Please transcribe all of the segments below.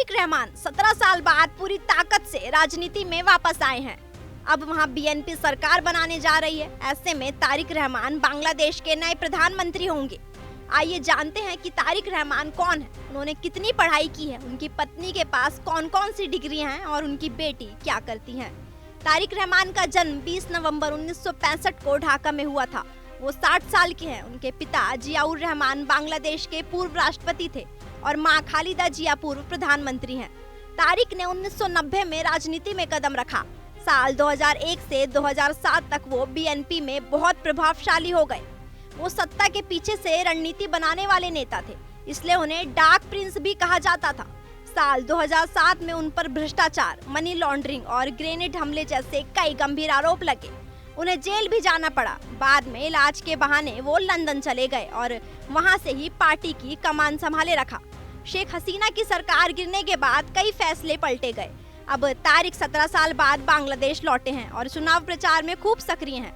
तारिक रहमान 17 साल बाद पूरी ताकत से राजनीति में वापस आए हैं। अब वहां बीएनपी सरकार बनाने जा रही है। ऐसे में तारिक रहमान बांग्लादेश के नए प्रधानमंत्री होंगे। आइए जानते हैं कि तारिक रहमान कौन है, उन्होंने कितनी पढ़ाई की है, उनकी पत्नी के पास कौन कौन सी डिग्रियां हैं और उनकी बेटी क्या करती हैं। तारिक रहमान का जन्म 20 नवंबर 1965 को ढाका में हुआ था। वो 60 साल के हैं। उनके पिता जियाउर रहमान बांग्लादेश के पूर्व राष्ट्रपति थे और मां खालिदा जिया पूर्व प्रधानमंत्री हैं। तारिक ने 1990 में राजनीति में कदम रखा। साल 2001 से 2007 तक वो बीएनपी में बहुत प्रभावशाली हो गए। वो सत्ता के पीछे से रणनीति बनाने वाले नेता थे, इसलिए उन्हें डार्क प्रिंस भी कहा जाता था। साल 2007 में उन पर भ्रष्टाचार, मनी लॉन्ड्रिंग और ग्रेनेड हमले जैसे कई गंभीर आरोप लगे। उन्हें जेल भी जाना पड़ा। बाद में इलाज के बहाने वो लंदन चले गए और वहां से ही पार्टी की कमान संभाले रखा। शेख हसीना की सरकार गिरने के बाद कई फैसले पलटे गए। अब तारिक 17 साल बाद बांग्लादेश लौटे हैं और चुनाव प्रचार में खूब सक्रिय हैं।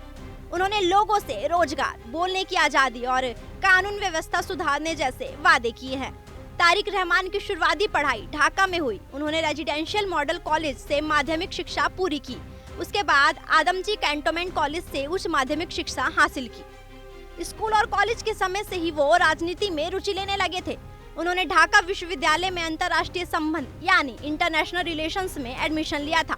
उन्होंने लोगों से रोजगार, बोलने की आजादी और कानून व्यवस्था सुधारने जैसे वादे किए हैं। तारिक रहमान की शुरुआती पढ़ाई ढाका में हुई। उन्होंने रेजिडेंशियल मॉडल कॉलेज से माध्यमिक शिक्षा पूरी की। उसके बाद आदमजी कैंटोनमेंट कॉलेज से उच्च माध्यमिक शिक्षा हासिल की। स्कूल और कॉलेज के समय से ही वो राजनीति में रुचि लेने लगे थे। उन्होंने ढाका विश्वविद्यालय में अंतर्राष्ट्रीय संबंध यानी इंटरनेशनल रिलेशंस में एडमिशन लिया था,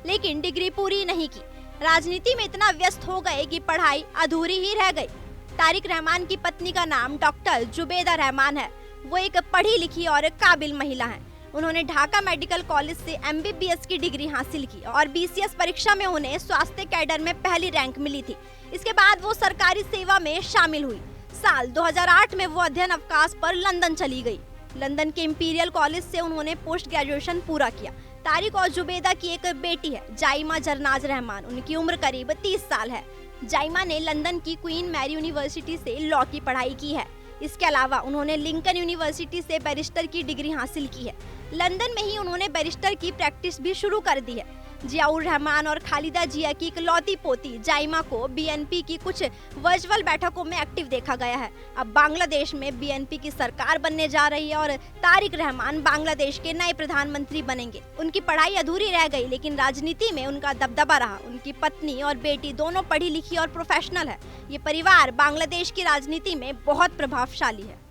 लेकिन डिग्री पूरी नहीं की। राजनीति में इतना व्यस्त हो गए कि पढ़ाई अधूरी ही रह गई। तारिक रहमान की पत्नी का नाम डॉक्टर जुबेदा रहमान है। वो एक पढ़ी लिखी और काबिल महिला है। उन्होंने ढाका मेडिकल कॉलेज से एमबीबीएस की डिग्री हासिल की और बीसीएस परीक्षा में उन्हें स्वास्थ्य कैडर में पहली रैंक मिली थी। इसके बाद वो सरकारी सेवा में शामिल हुई। साल 2008 में वो अध्ययन अवकाश पर लंदन चली गई। लंदन के इंपीरियल कॉलेज से उन्होंने पोस्ट ग्रेजुएशन पूरा किया। तारिक और जुबेदा की एक बेटी है, जाइमा जरनाज रहमान। उनकी उम्र करीब 30 साल है। जाइमा ने लंदन की क्वीन मैरी यूनिवर्सिटी से लॉ की पढ़ाई की है। इसके अलावा उन्होंने लिंकन यूनिवर्सिटी से बैरिस्टर की डिग्री हासिल की है। लंदन में ही उन्होंने बैरिस्टर की प्रैक्टिस भी शुरू कर दी है। जियाउर रहमान और खालिदा जिया की इकलौती पोती जाइमा को बीएनपी की कुछ वर्चुअल बैठकों में एक्टिव देखा गया है। अब बांग्लादेश में बीएनपी की सरकार बनने जा रही है और तारिक रहमान बांग्लादेश के नए प्रधानमंत्री बनेंगे। उनकी पढ़ाई अधूरी रह गई, लेकिन राजनीति में उनका दबदबा रहा। उनकी पत्नी और बेटी दोनों पढ़ी लिखी और प्रोफेशनल है। ये परिवार बांग्लादेश की राजनीति में बहुत प्रभावशाली है।